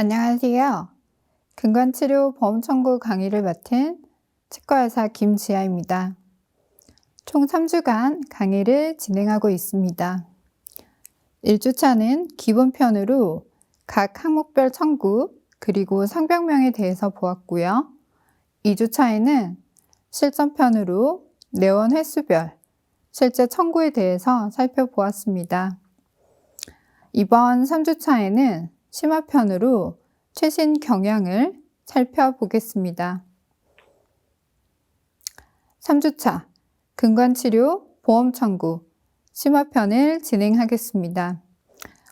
안녕하세요. 근관치료 보험 청구 강의를 맡은 치과의사 김지아입니다. 총 3주간 강의를 진행하고 있습니다. 1주차는 기본편으로 각 항목별 청구 그리고 상병명에 대해서 보았고요. 2주차에는 실전편으로 내원 횟수별, 실제 청구에 대해서 살펴보았습니다. 이번 3주차에는 심화편으로 최신 경향을 살펴보겠습니다. 3주차 근관치료 보험 청구 심화편을 진행하겠습니다.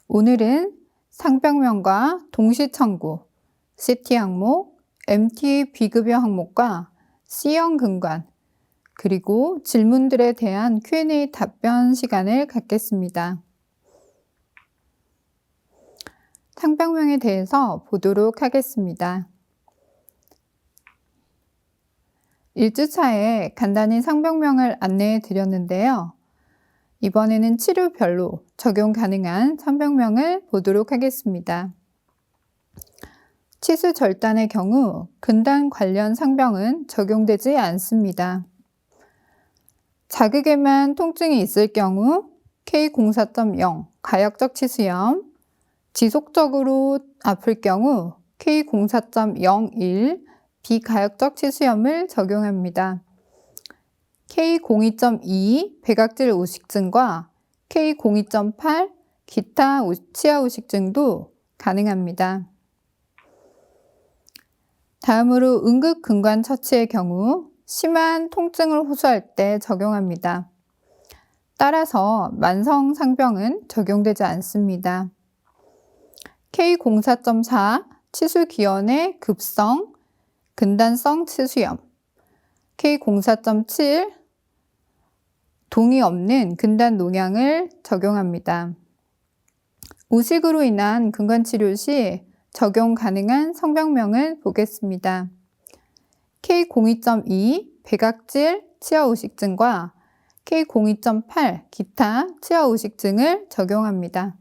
오늘은 상병명과 동시 청구, CT 항목, MT 비급여 항목과 C형 근관, 그리고 질문들에 대한 Q&A 답변 시간을 갖겠습니다. 상병명에 대해서 보도록 하겠습니다. 1주차에 간단히 상병명을 안내해 드렸는데요. 이번에는 치료별로 적용 가능한 상병명을 보도록 하겠습니다. 치수 절단의 경우 근단 관련 상병은 적용되지 않습니다. 자극에만 통증이 있을 경우 K04.0 가역적 치수염, 지속적으로 아플 경우 K04.01 비가역적 치수염을 적용합니다. K02.2 백악질 우식증과 K02.8 기타 치아 우식증도 가능합니다. 다음으로 응급 근관 처치의 경우 심한 통증을 호소할 때 적용합니다. 따라서 만성 상병은 적용되지 않습니다. K04.4 치수 기원의 급성, 근단성 치수염, K04.7 동의 없는 근단 농양을 적용합니다. 우식으로 인한 근관치료 시 적용 가능한 성병명을 보겠습니다. K02.2 백악질 치아 우식증과 K02.8 기타 치아 우식증을 적용합니다.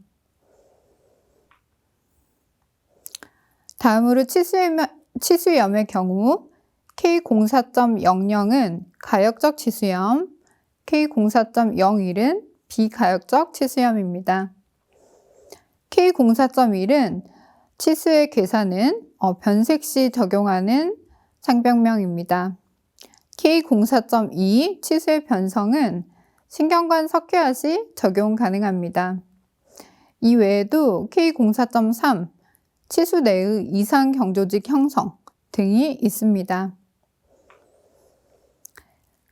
다음으로 치수염의 경우 K04.00은 가역적 치수염, K04.01은 비가역적 치수염입니다. K04.1은 치수의 계산은 변색 시 적용하는 상병명입니다. K04.2 치수의 변성은 신경관 석회화 시 적용 가능합니다. 이 외에도 K04.3 치수 내의 이상 경조직 형성 등이 있습니다.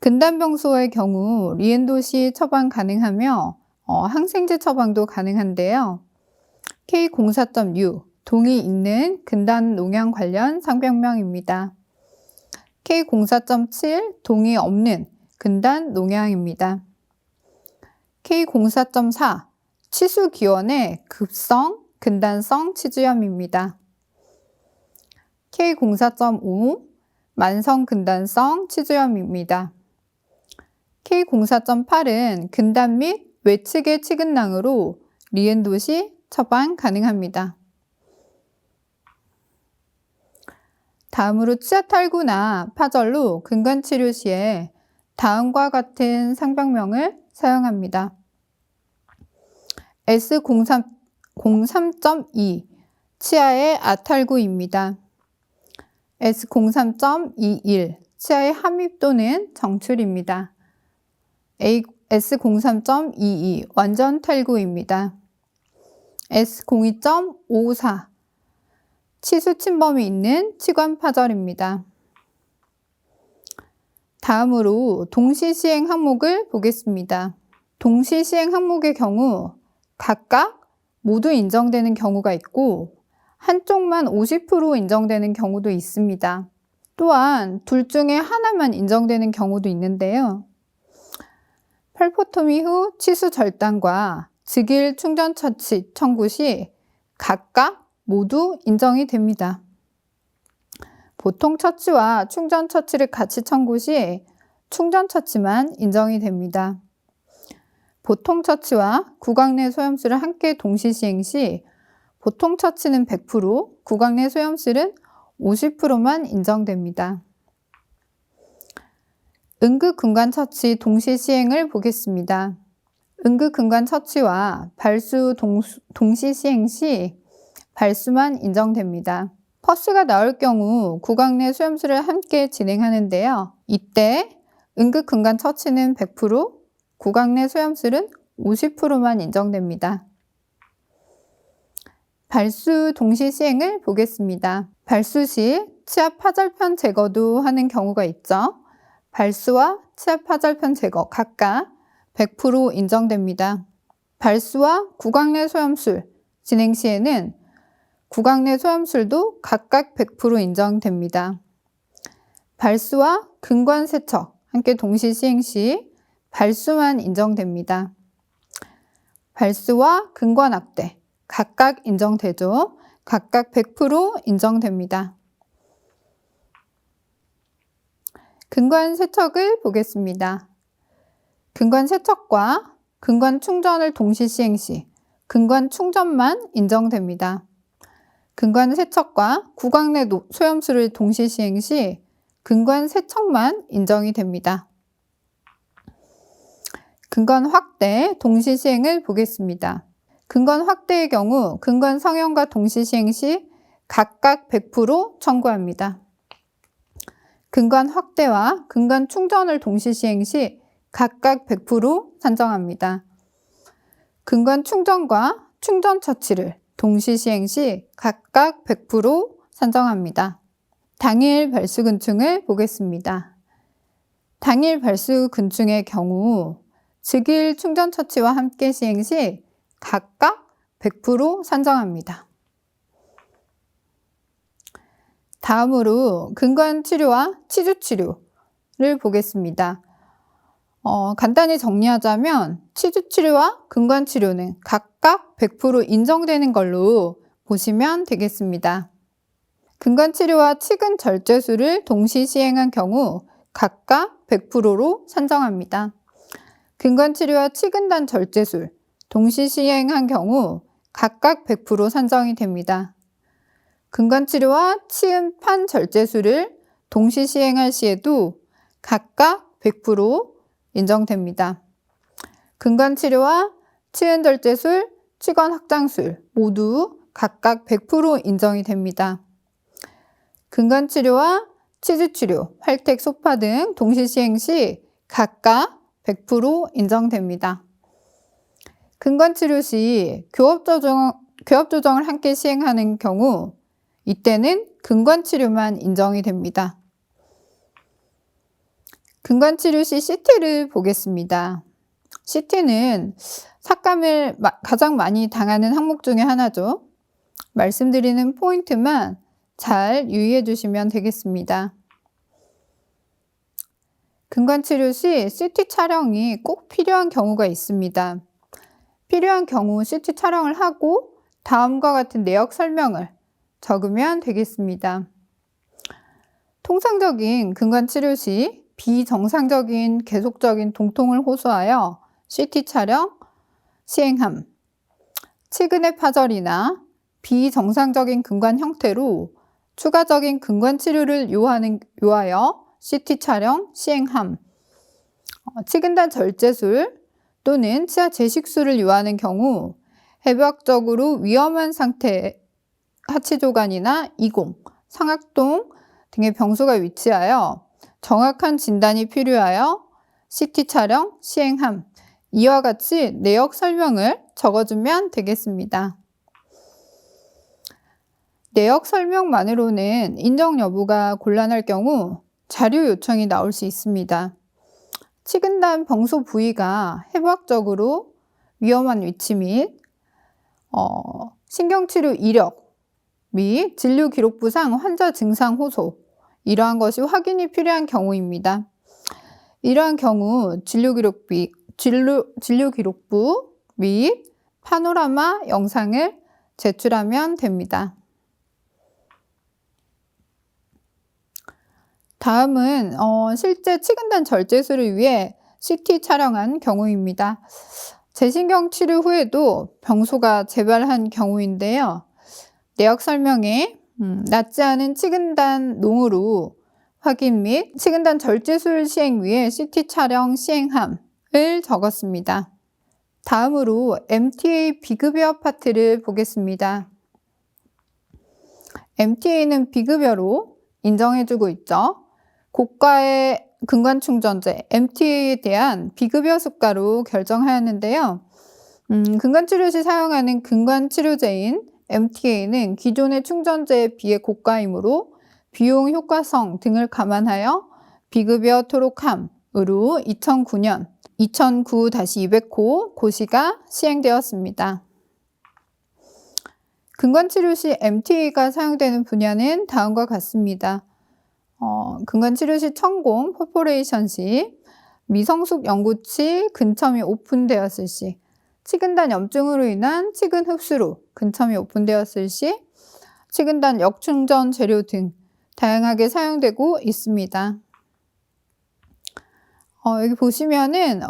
근단병소의 경우 리엔도 시 처방 가능하며 항생제 처방도 가능한데요. K04.6 동의 있는 근단 농양 관련 상병명입니다. K04.7 동의 없는 근단 농양입니다. K04.4 치수 기원의 급성 근단성 치주염입니다. K04.5 만성 근단성 치주염입니다. K04.8은 근단 및 외측의 치근낭으로 리엔도 시 처방 가능합니다. 다음으로 치아 탈구나 파절로 근관치료 시에 다음과 같은 상병명을 사용합니다. S03.2 치아의 아탈구입니다. S03.21 치아의 함입 또는 정출입니다. S03.22 완전 탈구입니다. S02.54 치수 침범이 있는 치관 파절입니다. 다음으로 동시시행 항목을 보겠습니다. 동시시행 항목의 경우 각각 모두 인정되는 경우가 있고 한쪽만 50% 인정되는 경우도 있습니다. 또한 둘 중에 하나만 인정되는 경우도 있는데요. 펄포토미 후 치수 절단과 즉일 충전 처치 청구 시 각각 모두 인정이 됩니다. 보통 처치와 충전 처치를 같이 청구 시 충전 처치만 인정이 됩니다. 보통 처치와 구강 내 소염수를 함께 동시 시행 시 보통 처치는 100%, 구강 내 소염술은 50%만 인정됩니다. 응급근관 처치 동시 시행을 보겠습니다. 응급근관 처치와 발수 동시 시행 시 발수만 인정됩니다. 퍼스가 나올 경우 구강 내 소염술을 함께 진행하는데요. 이때 응급근관 처치는 100%, 구강 내 소염술은 50%만 인정됩니다. 발수 동시 시행을 보겠습니다. 발수 시 치아 파절편 제거도 하는 경우가 있죠. 발수와 치아 파절편 제거 각각 100% 인정됩니다. 발수와 구강 내 소염술 진행 시에는 구강 내 소염술도 각각 100% 인정됩니다. 발수와 근관 세척 함께 동시 시행 시 발수만 인정됩니다. 발수와 근관 확대 각각 인정되죠. 각각 100% 인정됩니다. 근관 세척을 보겠습니다. 근관 세척과 근관 충전을 동시 시행 시 근관 충전만 인정됩니다. 근관 세척과 구강 내 소염술을 동시 시행 시 근관 세척만 인정이 됩니다. 근관 확대 동시 시행을 보겠습니다. 근관 확대의 경우 근관 성형과 동시 시행 시 각각 100% 청구합니다. 근관 확대와 근관 충전을 동시 시행 시 각각 100% 산정합니다. 근관 충전과 충전 처치를 동시 시행 시 각각 100% 산정합니다. 당일 발수근충을 보겠습니다. 당일 발수근충의 경우 즉일 충전 처치와 함께 시행 시 각각 100% 산정합니다. 다음으로 근관 치료와 치주 치료를 보겠습니다. 간단히 정리하자면 치주 치료와 근관 치료는 각각 100% 인정되는 걸로 보시면 되겠습니다. 근관 치료와 치근 절제술을 동시 시행한 경우 각각 100%로 산정합니다. 근관 치료와 치근단 절제술 동시 시행한 경우 각각 100% 산정이 됩니다. 근관 치료와 치은판 절제술을 동시 시행할 시에도 각각 100% 인정됩니다. 근관 치료와 치은 절제술, 치관 확장술 모두 각각 100% 인정이 됩니다. 근관 치료와 치주 치료, 활택 소파 등 동시 시행 시 각각 100% 인정됩니다. 근관 치료 시 교합 조정을 함께 시행하는 경우 이때는 근관 치료만 인정이 됩니다. 근관 치료 시 CT를 보겠습니다. CT는 삭감을 가장 많이 당하는 항목 중에 하나죠. 말씀드리는 포인트만 잘 유의해 주시면 되겠습니다. 근관 치료 시 CT 촬영이 꼭 필요한 경우가 있습니다. 필요한 경우 CT 촬영을 하고 다음과 같은 내역 설명을 적으면 되겠습니다. 통상적인 근관 치료 시 비정상적인 계속적인 통통을 호소하여 CT 촬영 시행함. 치근의 파절이나 비정상적인 근관 형태로 추가적인 근관 치료를 요하여 CT 촬영 시행함. 치근단 절제술 또는 치아 제식술을 요하는 경우 해부학적으로 위험한 상태의 하치조간이나 이공, 상악동 등의 병소가 위치하여 정확한 진단이 필요하여 CT 촬영 시행함. 이와 같이 내역 설명을 적어주면 되겠습니다. 내역 설명만으로는 인정 여부가 곤란할 경우 자료 요청이 나올 수 있습니다. 치근단 병소 부위가 해부학적으로 위험한 위치 및 신경치료 이력 및 진료기록부상 환자 증상 호소 이러한 것이 확인이 필요한 경우입니다. 이러한 경우 진료기록부 및 파노라마 영상을 제출하면 됩니다. 다음은 실제 치근단 절제술을 위해 CT 촬영한 경우입니다. 재신경 치료 후에도 병소가 재발한 경우인데요. 내역 설명에 낫지 않은 치근단 농으로 확인 및 치근단 절제술 시행 위에 CT 촬영 시행함을 적었습니다. 다음으로 MTA 비급여 파트를 보겠습니다. MTA는 비급여로 인정해주고 있죠. 고가의 근관충전제 MTA에 대한 비급여 수가로 결정하였는데요. 근관치료 시 사용하는 근관치료제인 MTA는 기존의 충전제에 비해 고가이므로 비용 효과성 등을 감안하여 비급여 토록함으로 2009년 2009-200호 고시가 시행되었습니다. 근관치료 시 MTA가 사용되는 분야는 다음과 같습니다. 근관치료 시 천공, 퍼포레이션 시, 미성숙 연구치 근첨이 오픈되었을 시, 치근단 염증으로 인한 치근 흡수로 근첨이 오픈되었을 시, 치근단 역충전 재료 등 다양하게 사용되고 있습니다. 여기 보시면은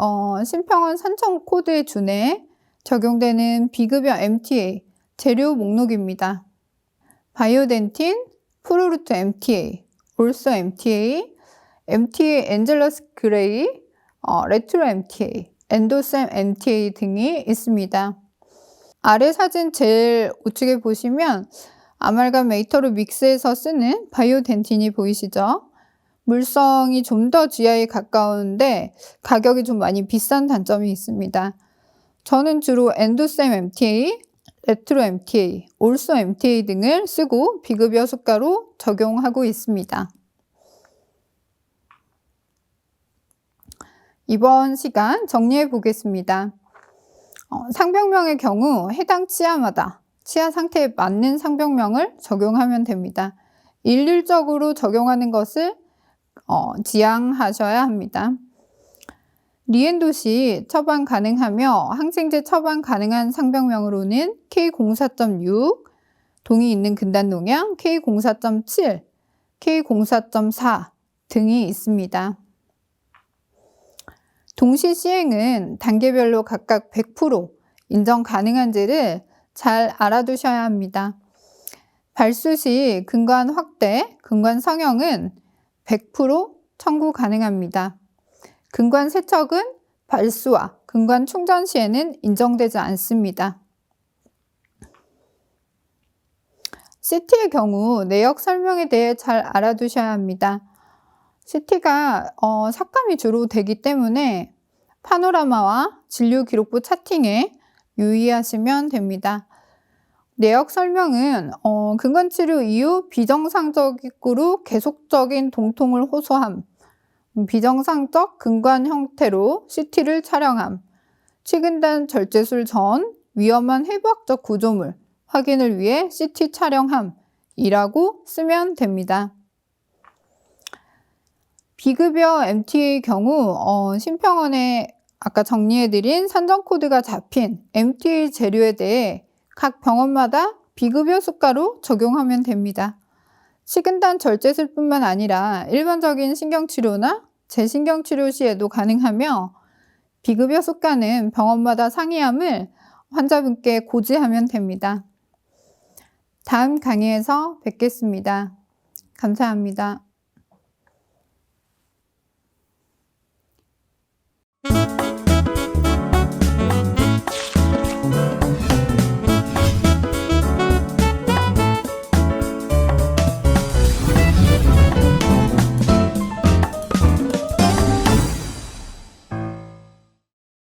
신평원 산청 코드에 준해 적용되는 비급여 MTA 재료 목록입니다. 바이오덴틴, 프루루트 MTA, 올소 MTA, MTA 엔젤러스 그레이, 레트로 MTA, 엔도셈 MTA 등이 있습니다. 아래 사진 제일 우측에 보시면 아말가메이터로 믹스해서 쓰는 바이오덴틴이 보이시죠? 물성이 좀 더 GI에 가까운데 가격이 좀 많이 비싼 단점이 있습니다. 저는 주로 엔도셈 MTA, 레트로 MTA, 올소 MTA 등을 쓰고 비급여 수가로 적용하고 있습니다. 이번 시간 정리해 보겠습니다. 상병명의 경우 해당 치아마다 치아 상태에 맞는 상병명을 적용하면 됩니다. 일률적으로 적용하는 것을 지양하셔야 합니다. 리엔도 시 처방 가능하며 항생제 처방 가능한 상병명으로는 K04.6, 동이 있는 근단농양, K04.7, K04.4 등이 있습니다. 동시 시행은 단계별로 각각 100% 인정 가능한지를 잘 알아두셔야 합니다. 발수 시 근관 확대, 근관 성형은 100% 청구 가능합니다. 근관 세척은 발수와 근관 충전 시에는 인정되지 않습니다. CT의 경우 내역 설명에 대해 잘 알아두셔야 합니다. CT가 삭감이 주로 되기 때문에 파노라마와 진료기록부 차팅에 유의하시면 됩니다. 내역 설명은 근관치료 이후 비정상적으로 계속적인 동통을 호소함, 비정상적 근관 형태로 CT를 촬영함, 치근단 절제술 전 위험한 해부학적 구조물 확인을 위해 CT 촬영함이라고 쓰면 됩니다. 비급여 MTA의 경우 신평원에 아까 정리해드린 산정 코드가 잡힌 MTA 재료에 대해 각 병원마다 비급여 수가로 적용하면 됩니다. 치근단 절제술뿐만 아니라 일반적인 신경치료나 재신경치료 시에도 가능하며 비급여 수가는 병원마다 상이함을 환자분께 고지하면 됩니다. 다음 강의에서 뵙겠습니다. 감사합니다.